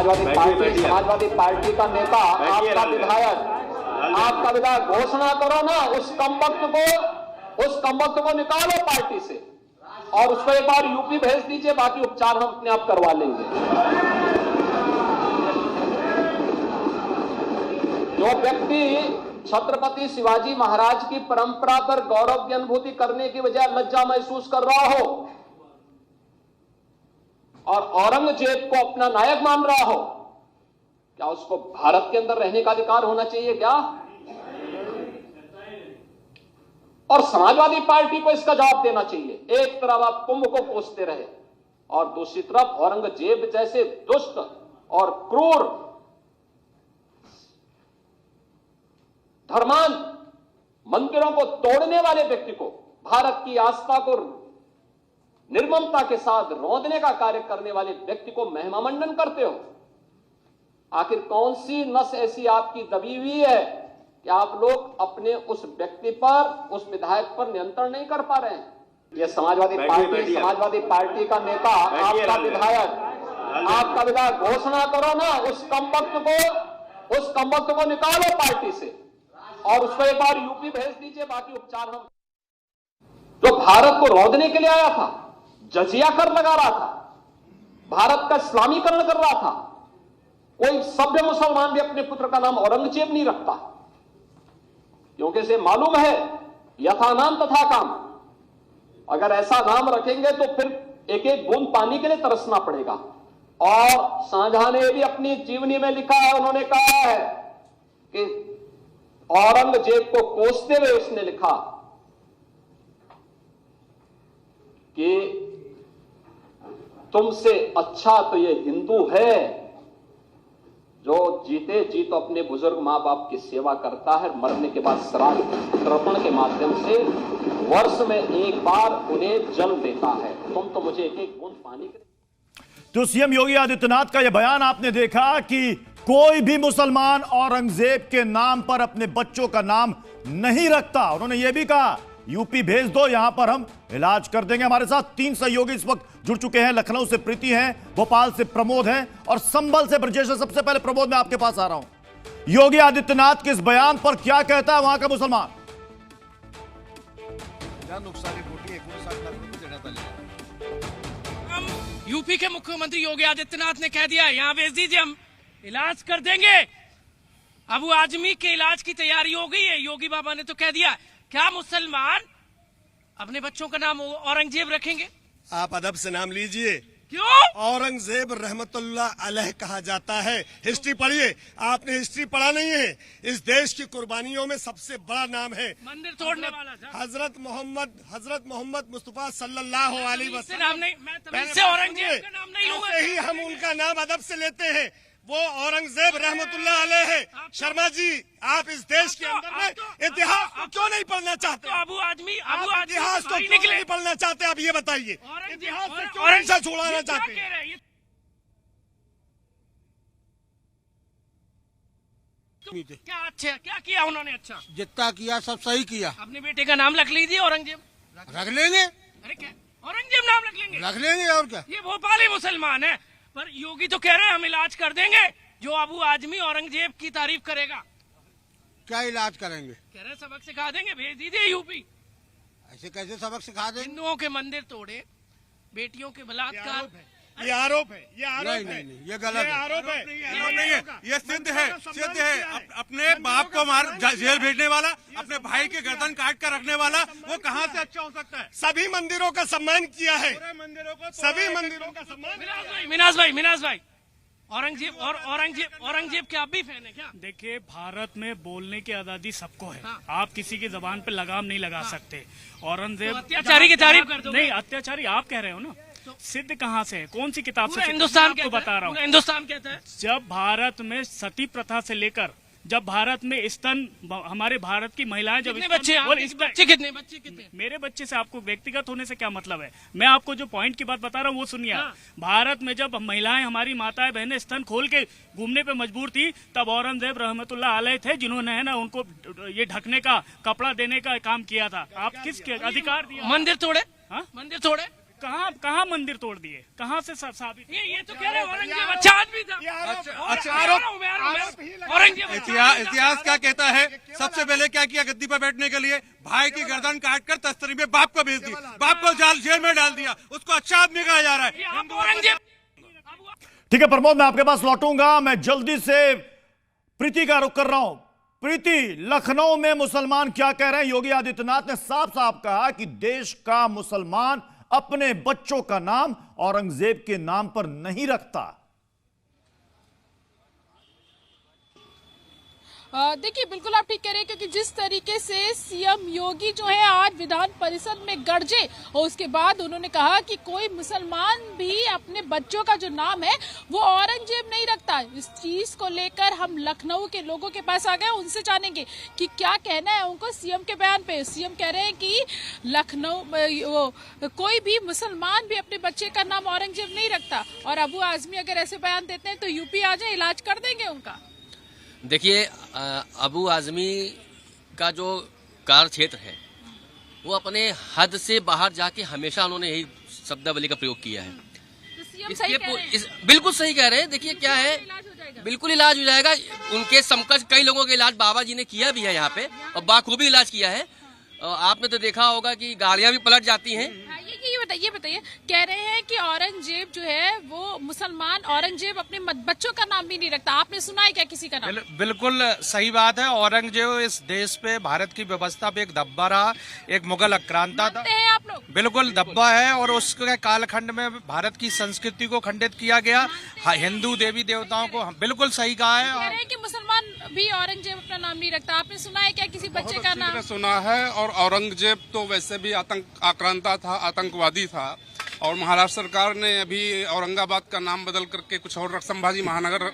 Samajwadi party का नेता, आपका विधायक घोषणा करो ना, उस कमबख्त को निकालो पार्टी से और उसको एक बार यूपी भेज दीजिए, बाकी उपचार हम अपने आप करवा लेंगे। जो व्यक्ति छत्रपति शिवाजी महाराज की परंपरा पर गौरव की अनुभूति करने की बजाय लज्जा महसूस कर रहा हो और औरंगजेब को अपना नायक मान रहा हो, क्या उसको भारत के अंदर रहने का अधिकार होना चाहिए क्या? और समाजवादी पार्टी को इसका जवाब देना चाहिए। एक तरफ आप कुंभ को कोसते रहे और दूसरी तरफ औरंगजेब जैसे दुष्ट और क्रूर धर्मान मंदिरों को तोड़ने वाले व्यक्ति को, भारत की आस्था को निर्ममता के साथ रौंदने का कार्य करने वाले व्यक्ति को महिमा मंडन करते हो। आखिर कौन सी नस ऐसी आपकी दबी हुई है कि आप लोग अपने उस व्यक्ति पर, उस विधायक पर नियंत्रण नहीं कर पा रहे हैं? यह समाजवादी पार्टी का नेता, आपका विधायक घोषणा करो ना, उस कमबख्त को निकालो पार्टी से और उसको एक बार यूपी भेज दीजिए, बाकी उपचार हम। जो भारत को रौंदने के लिए आया था, जजिया कर लगा रहा था, भारत का इस्लामीकरण कर रहा था, कोई सभ्य मुसलमान भी अपने पुत्र का नाम औरंगजेब नहीं रखता, क्योंकि इसे मालूम है यथा नाम तथा काम। अगर ऐसा नाम रखेंगे तो फिर एक एक बूंद पानी के लिए तरसना पड़ेगा। और शाहजहां ने भी अपनी जीवनी में लिखा है, उन्होंने कहा है कि औरंगजेब को कोसते हुए उसने लिखा कि तुमसे अच्छा तो ये हिंदू है जो जीते जी तो अपने बुजुर्ग मां बाप की सेवा करता है, मरने के बाद श्राद्ध तर्पण के माध्यम से वर्ष में एक बार उन्हें जल देता है। तुम तो मुझे एक एक बूंद पानी के। तो सीएम योगी आदित्यनाथ का यह बयान आपने देखा कि कोई भी मुसलमान औरंगजेब के नाम पर अपने बच्चों का नाम नहीं रखता। उन्होंने यह भी कहा यूपी भेज दो, यहां पर हम इलाज कर देंगे। हमारे साथ 3 सहयोगी इस वक्त जुड़ चुके हैं। लखनऊ से प्रीति हैं, भोपाल से प्रमोद हैं और संभल से ब्रजेश है। सबसे पहले प्रमोद, मैं आपके पास आ रहा हूं। योगी आदित्यनाथ के इस बयान पर क्या कहता है वहां का मुसलमान? यूपी के मुख्यमंत्री योगी आदित्यनाथ ने कह दिया यहां भेज दीजिए, हम इलाज कर देंगे। अबू आजमी के इलाज की तैयारी हो गई है। योगी बाबा ने तो कह दिया, क्या मुसलमान अपने बच्चों का नाम औरंगजेब रखेंगे? आप अदब से नाम लीजिए। क्यों? औरंगजेब रहमतुल्लाह अलैह कहा जाता है। हिस्ट्री पढ़िए। आपने हिस्ट्री पढ़ा नहीं है। इस देश की कुर्बानियों में सबसे बड़ा नाम है मंदिर तोड़ने वाला था हजरत मोहम्मद मुस्तफा सल्लल्लाहु अलैहि वसल्लम। औरंगजेब का नाम नहीं लूंगा। ही हम उनका नाम अदब से लेते हैं। वो औरंगजेब रहमतुल्लाह अलैह है। शर्मा जी, आप इस देश के अंदर में इतिहास को क्यों नहीं पढ़ना चाहते? अबू आदमी इतिहास को क्यों नहीं पढ़ना चाहते? आप ये बताइए, इतिहास से क्यों नहीं छुड़ाना चाहते? क्या अच्छा, क्या किया उन्होंने? अच्छा, जितना किया सब सही किया। अपने बेटे का नाम रख लीजिए औरंगजेब। रख लेंगे। अरे क्या औरंगजेब नाम रख लेंगे? और क्या? ये भोपाली मुसलमान है, पर योगी तो कह रहे हैं हम इलाज कर देंगे। जो अबू आजमी औरंगजेब की तारीफ करेगा, क्या इलाज करेंगे? कह रहे सबक सिखा देंगे, भेज दीजिए यूपी। ऐसे कैसे सबक सिखा देंगे? हिंदुओं के मंदिर तोड़े, बेटियों के बलात्कार। ये आरोप है। नहीं, ये गलत है। आरोप है। ये सिद्ध है। अपने बाप को मार जेल भेजने वाला, अपने भाई के गर्दन काट कर रखने वाला, वो कहाँ से अच्छा हो सकता है? सभी मंदिरों का सम्मान किया है। सभी मंदिरों का सम्मान। मिनाज भाई, औरंगजेब के आप भी फैन है क्या? देखिए, भारत में बोलने की आजादी सबको है। हाँ। आप किसी की जबान पे लगाम नहीं लगा सकते। औरंगजेब तो अत्याचारी की तारीफ कर दो। नहीं, अत्याचारी आप कह रहे हो ना, सिद्ध कहाँ से है? कौन सी किताब से? हिंदुस्तान को बता रहा हूँ। हिंदुस्तान कहता है जब भारत में सती प्रथा से लेकर, जब भारत में स्तन, हमारे भारत की महिलाएं जब कितने बच्चे मेरे बच्चे से आपको व्यक्तिगत होने से क्या मतलब है? मैं आपको जो पॉइंट की बात बता रहा हूँ वो सुनिए। हाँ। भारत में जब महिलाएं, हमारी माताएं बहनें स्तन खोल के घूमने पे मजबूर थी, तब औरंगजेब रहमतुल्लाह अलैह थे जिन्होंने है ना उनको ये ढकने का, कपड़ा देने का काम किया था। आप किस अधिकार दिया? मंदिर तोड़े? हाँ? मंदिर तोड़े? कहाँ मंदिर तोड़ दिए, कहाँ से साबित? ये तो कह रहे औरंगजेब अच्छा आदमी था। औरंगजेब इतिहास क्या कहता है? सबसे पहले क्या किया गद्दी पर बैठने के लिए? भाई की गर्दन काटकर तस्तरी में बाप को भेज दी, बाप को जेल में डाल दिया, उसको अच्छा आदमी कहा जा रहा है। औरंगजेब ठीक है प्रमोद, मैं आपके पास लौटूंगा। मैं जल्दी से प्रीति का रुख कर रहा हूं। प्रीति, लखनऊ में मुसलमान क्या कह रहे हैं? योगी आदित्यनाथ ने साफ साफ कहा कि देश का मुसलमान अपने बच्चों का नाम औरंगजेब के नाम पर नहीं रखता। देखिए, बिल्कुल आप ठीक कह रहे हैं, क्योंकि जिस तरीके से सीएम योगी जो है आज विधान परिषद में गरजे और उसके बाद उन्होंने कहा कि कोई मुसलमान भी अपने बच्चों का जो नाम है वो औरंगजेब नहीं रखता। इस चीज को लेकर हम लखनऊ के लोगों के पास आ गए, उनसे जानेंगे कि क्या कहना है उनको सीएम के बयान पे। सीएम कह रहे हैं कि लखनऊ कोई भी मुसलमान भी अपने बच्चे का नाम औरंगजेब नहीं रखता, और अबू आजमी अगर ऐसे बयान देते हैं तो यूपी आ जाए, इलाज कर देंगे उनका। देखिए, अबू आजमी का जो कार्य क्षेत्र है वो अपने हद से बाहर जाके हमेशा उन्होंने यही शब्दावली का प्रयोग किया है। तो सीएम सही कह रहे हैं। बिल्कुल सही कह रहे हैं। देखिए क्या है, बिल्कुल इलाज हो जाएगा। उनके समकक्ष कई लोगों का इलाज बाबा जी ने किया भी है यहाँ पे, और बाखूबी इलाज किया है। आपने तो देखा होगा कि गाड़ियां भी पलट जाती हैं। ये बताइए, कह रहे हैं कि औरंगजेब जो है वो मुसलमान, औरंगजेब अपने बच्चों का नाम भी नहीं रखता। आपने सुना है क्या किसी का नाम? बिल्कुल सही बात है। औरंगजेब इस देश पे, भारत की व्यवस्था पे एक धब्बा रहा, एक मुगल आक्रांता था। हैं आप लोग? बिल्कुल धब्बा है, और उसके कालखंड में भारत की संस्कृति को खंडित किया गया। हिंदू देवी देवताओं को बिल्कुल सही कहा है। कह रहे हैं कि मुसलमान भी औरंगजेब अपना नाम नहीं रखता। आपने सुना है क्या किसी बच्चे का नाम? सुना है। और औरंगजेब तो वैसे भी आक्रांता था, आतंकवादी था, और महाराष्ट्र सरकार ने अभी औरंगाबाद का नाम बदल करके कुछ और संभाजी महानगर